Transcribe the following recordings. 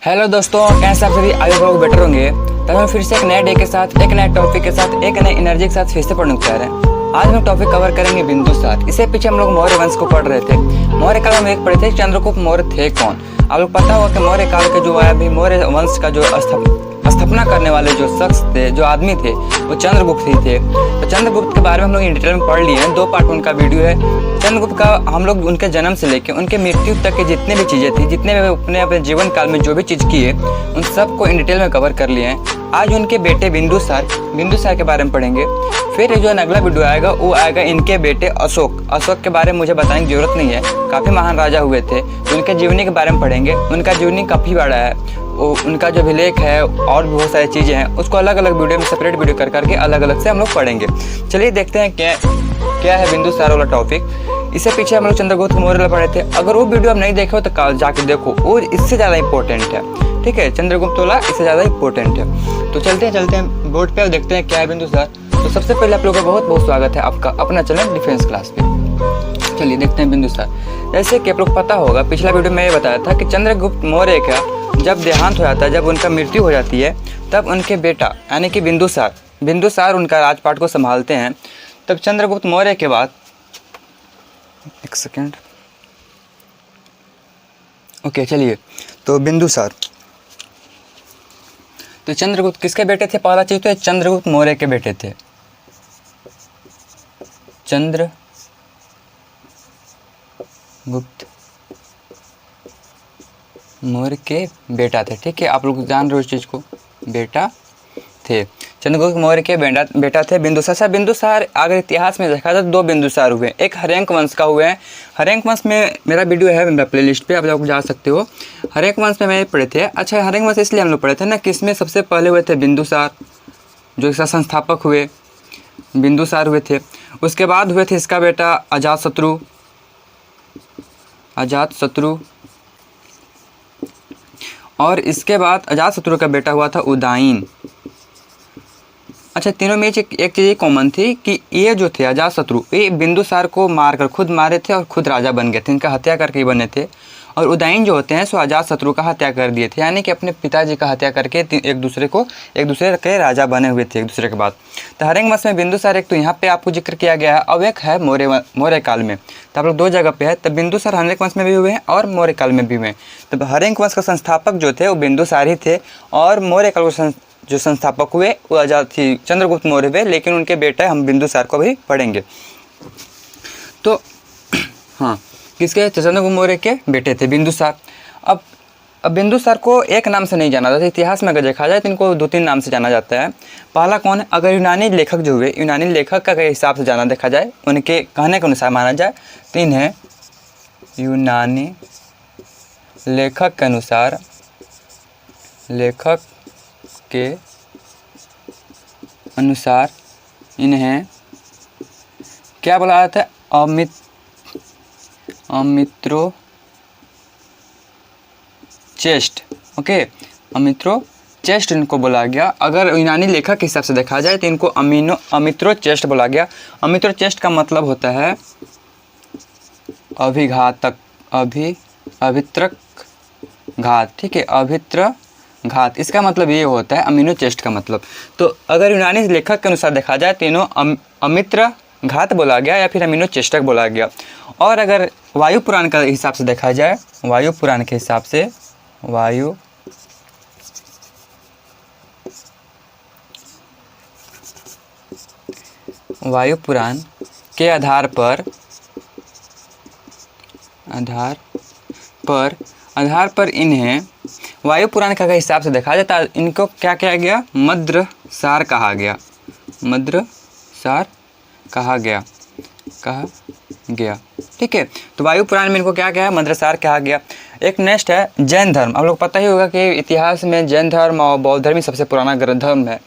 Hello दोस्तों, कैसे आप सभी आगे लोग बेटर होंगे। तब हम फिर से एक नए डे के साथ, एक नए टॉपिक के साथ, एक नए एनर्जी के साथ फिर से पढ़ने को तैयार हैं। आज हम टॉपिक कवर करेंगे बिंदुसार। इससे पीछे हम लोग मौर्य वंश को पढ़ रहे थे। मौर्य काल में एक पढ़े थे चंद्रगुप्त मौर्य थे कौन। आप लोग पता होगा कि मौर्य काल के जो अभी मौर्य वंश का जो स्थापना करने वाले जो शख्स थे, जो आदमी थे, वो चंद्रगुप्त ही थे। तो चंद्रगुप्त के बारे में हम लोग इन डिटेल में पढ़ लिए हैं। 2 पार्ट उनका वीडियो है। चंद्रगुप्त का हम लोग उनके जन्म से लेकर उनके मृत्यु तक के जितने भी चीज़ें थी, जितने भी अपने जीवन काल में जो भी चीज़ किए, उन सबको इन डिटेल में कवर कर लिए हैं। आज उनके बेटे बिंदुसार के बारे में पढ़ेंगे। फिर जो अगला वीडियो आएगा वो आएगा इनके बेटे अशोक के बारे में मुझे बताने की जरूरत नहीं है। काफ़ी महान राजा हुए थे। उनके जीवनी के बारे में पढ़ेंगे। उनका जीवनी काफ़ी बड़ा है। उनका जो अभिलेख है और भी बहुत सारी चीज़ें हैं, उसको अलग अलग वीडियो में सेपरेट वीडियो कर करके अलग अलग से हम लोग पढ़ेंगे। चलिए देखते हैं क्या है बिंदुसार वाला टॉपिक। इससे पीछे हम लोग चंद्रगुप्त मौर्य पढ़े थे। अगर वो वीडियो आप नहीं देखे हो तो कल जाके देखो, वो इससे ज़्यादा इंपॉर्टेंट है। ठीक है, चंद्रगुप्त वाला इससे ज़्यादा इंपॉर्टेंट है। तो चलते हैं बोर्ड पे और देखते हैं क्या है बिंदुसार। तो सबसे पहले आप लोगों का बहुत बहुत स्वागत है आपका अपना चैनल डिफेंस क्लास पे। चलिए देखते हैं बिंदुसार। जैसे कि आप लोग पता होगा, पिछला वीडियो में ये बताया था कि चंद्रगुप्त मौर्य का जब देहांत हो जाता है, जब उनका मृत्यु हो जाती है, तब उनके बेटा यानी कि बिंदुसार उनका राजपाट को संभालते हैं। तब चंद्रगुप्त मौर्य के बाद एक सेकेंड, ओके चलिए। तो बिंदुसार तो चंद्रगुप्त किसके बेटे थे? पहला चीज तो चंद्रगुप्त मौर्य के बेटे थे। चंद्रगुप्त मौर्य के बेटा थे। ठीक है, आप लोग जान रहे हो इस चीज़ को, बेटा थे। चंद्रगुप्त मौर्य के बेटा थे बिंदुसार। अगर इतिहास में देखा जाए तो 2 बिंदुसार हुए। एक हर्यंक वंश का हुए हैं। हर्यंक वंश में मेरा वीडियो है मेरा प्लेलिस्ट पे, आप लोग जा सकते हो। हर्यंक वंश में मैं पढ़े थे। अच्छा, हर्यंक वंश इसलिए हम लोग पढ़े थे ना कि इसमें सबसे पहले हुए थे बिंदुसार, जो इसका संस्थापक हुए, बिंदुसार हुए थे। उसके बाद हुए थे इसका बेटा अजातशत्रु, और इसके बाद अजातशत्रु का बेटा हुआ था उदयन। अच्छा, तीनों में एक चीज़ कॉमन थी कि ये जो थे अजातशत्रु, ये बिंदुसार को मारकर खुद मारे थे और खुद राजा बन गए थे। इनका हत्या करके ही बने थे। और उदयन जो होते हैं सो अजातशत्रु का हत्या कर दिए थे, यानी कि अपने पिताजी का हत्या करके एक दूसरे के राजा बने हुए थे एक दूसरे के बाद। तो हर्यंक वंश में बिंदुसार एक तो यहाँ पे आपको जिक्र किया गया है, और एक है मौर्य काल में। तो आप लोग 2 जगह पे है। तब बिंदुसार हर्यंक वंश में भी हुए हैं और मौर्य काल में भी हुए। तब हर्यंक वंश का संस्थापक जो थे वो बिंदुसार ही थे, और मौर्य काल जो संस्थापक हुए वो चंद्रगुप्त मौर्य हुए। लेकिन उनके बेटा हम बिंदुसार को भी पढ़ेंगे। तो हाँ, किसके? चंद्रगुप्त मौर्य के बेटे थे बिंदुसार। अब बिंदुसार को एक नाम से नहीं जाना जाता। इतिहास में अगर देखा जाए तो इनको 2-3 नाम से जाना जाता है। पहला कौन है? अगर यूनानी लेखक जो हुए, यूनानी लेखक का हिसाब से देखा जाए, उनके कहने के अनुसार माना जाए, 3 है। यूनानी लेखक के अनुसार, इन्हें क्या बोला जाता है? अमित्रोचेस्ट। ओके, अमित्रोचेस्ट इनको बोला गया। अगर यूनानी लेखक के हिसाब से देखा जाए तो इनको अमित्रोचेस्ट बोला गया। अमित्रोचेस्ट का मतलब होता है अभित्रक घात। ठीक है, अभित्र घात, इसका मतलब ये होता है अमीनो चेस्ट का मतलब। तो अगर यूनानी लेखक के अनुसार देखा जाए तो इन्हों अमित्र घात बोला गया या फिर अमीनो चेष्टक बोला गया। और अगर वायु पुराण का हिसाब से देखा जाए, वायु पुराण के हिसाब से, वायु पुराण के आधार पर इन्हें वायु पुराण का हिसाब से देखा जाता है, इनको क्या कहा गया? मद्रसार कहा गया। ठीक है, तो वायु पुराण में इनको क्या कहा? मद्रसार कहा गया। एक नेक्स्ट है जैन धर्म। आप लोग पता ही होगा कि इतिहास में जैन धर्म और बौद्ध धर्म ही सबसे पुराना धर्म है।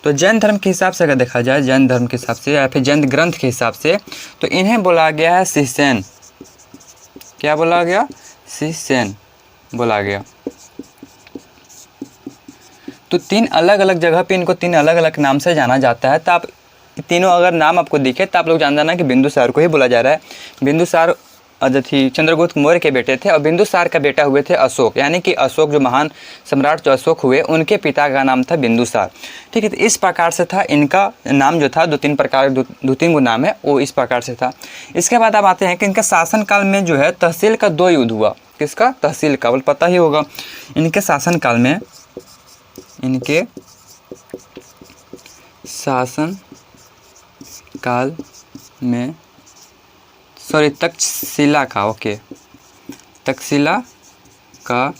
तो जैन धर्म के हिसाब से अगर देखा जाए, जैन धर्म के हिसाब से या फिर जैन ग्रंथ के हिसाब से, तो इन्हें बोला गया है शिवसेन। क्या बोला गया? शिवसेन बोला गया। तो 3 अलग अलग जगह पे इनको 3 अलग अलग नाम से जाना जाता है। तो आप तीनों अगर नाम आपको दिखे तो आप लोग जान जाना कि बिंदुसार को ही बोला जा रहा है। बिंदुसार चंद्रगुप्त मौर्य के बेटे थे और बिंदुसार का बेटा हुए थे अशोक, यानी कि अशोक जो महान सम्राट जो अशोक हुए उनके पिता का नाम था बिंदुसार। ठीक है, तो इस प्रकार से था इनका नाम जो था, दो तीन गो नाम है वो इस प्रकार से था। इसके बाद अब आते हैं कि इनका शासनकाल में जो है तहसील का 2 युद्ध हुआ। किसका? तहसील का, बोल पता ही होगा। इनके शासनकाल में तक्षशिला का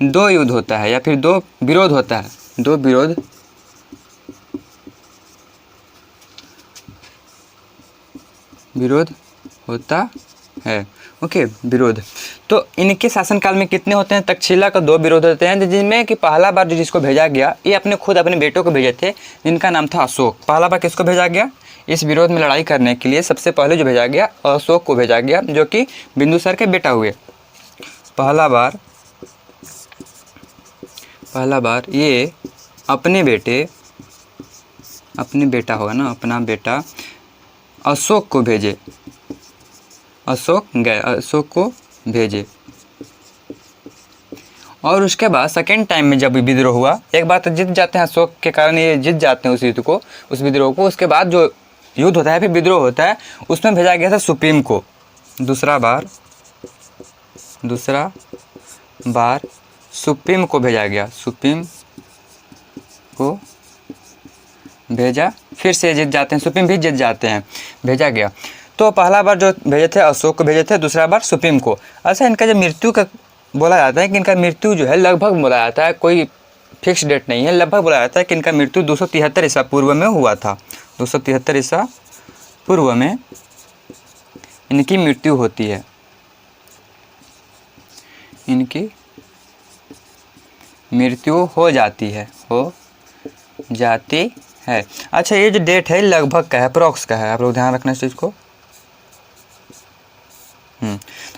2 युद्ध होता है या फिर 2 विरोध होता है। 2 विरोध होता है। ओके, विरोध। तो इनके शासनकाल में कितने होते हैं? तक्षशिला का 2 विरोध होते हैं, जिनमें कि पहला बार जिसको भेजा गया, ये अपने बेटों को भेजे थे, जिनका नाम था अशोक। पहला बार किसको भेजा गया? इस विरोध में लड़ाई करने के लिए सबसे पहले जो भेजा गया अशोक को भेजा गया, जो कि बिंदुसार के बेटा हुए। पहला बार ये अपने बेटा अशोक को भेजे। और उसके बाद सेकेंड टाइम में जब विद्रोह हुआ, एक बार तो जीत जाते हैं अशोक के कारण, ये जीत जाते हैं उस विद्रोह को। उसके बाद जो युद्ध होता है, फिर विद्रोह होता है, उसमें भेजा गया था सुप्रीम को। दूसरा बार सुप्रीम को भेजा गया, फिर से जीत जाते हैं, सुप्रीम भी जीत जाते हैं, भेजा गया। तो पहला बार जो भेजे थे अशोक को भेजे थे, दूसरा बार सुप्रीम को। अच्छा, इनका जब मृत्यु का बोला जाता है कि इनका मृत्यु जो है लगभग बोला जाता है, कोई फिक्स डेट नहीं है, लगभग बोला जाता है कि इनका मृत्यु 273 ईसा पूर्व में हुआ था। 273 ईसा पूर्व में इनकी मृत्यु होती है, इनकी मृत्यु हो जाती है। अच्छा, ये जो डेट है लगभग का है, अप्रॉक्स का है, आप लोग ध्यान रखना इस चीज़ को।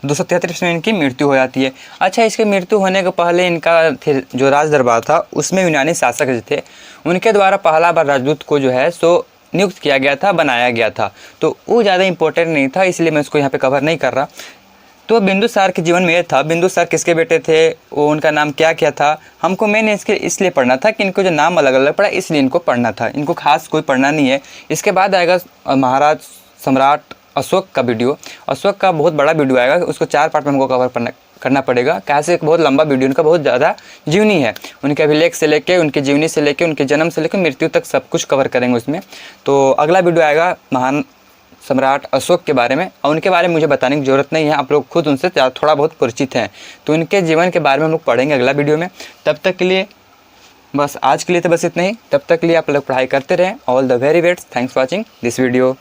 273 में इनकी मृत्यु हो जाती है। अच्छा, इसके मृत्यु होने के पहले इनका फिर जो राज दरबार था उसमें यूनानी शासक जो थे, उनके द्वारा पहला बार राजदूत को जो है सो नियुक्त किया गया था, बनाया गया था। तो वो ज़्यादा इंपॉर्टेंट नहीं था, इसलिए मैं उसको यहाँ पे कवर नहीं कर रहा। तो बिंदुसार के जीवन में ये था, बिंदुसार किसके बेटे थे, वो उनका नाम क्या क्या था, हमको मैंने इसलिए पढ़ना था कि इनको जो नाम अलग अलग पड़ा, इसलिए इनको पढ़ना था, इनको खास कोई पढ़ना नहीं है। इसके बाद आएगा महाराज सम्राट अशोक का वीडियो। अशोक का बहुत बड़ा वीडियो आएगा, उसको 4 पार्ट में हमको कवर करना पड़ेगा, कैसे एक बहुत लंबा वीडियो, उनका बहुत ज़्यादा जीवनी है, उनके अभिलेख से लेके, उनकी जीवनी से लेके, उनके जन्म से लेकर मृत्यु तक सब कुछ कवर करेंगे उसमें। तो अगला वीडियो आएगा महान सम्राट अशोक के बारे में, और उनके बारे में मुझे बताने की ज़रूरत नहीं है, आप लोग खुद उनसे थोड़ा बहुत परिचित हैं। तो उनके जीवन के बारे में हम लोग पढ़ेंगे अगला वीडियो में। तब तक के लिए बस आज के लिए तो बस इतना ही। तब तक के लिए आप लोग पढ़ाई करते रहें। All the very best, thanks for watching this video.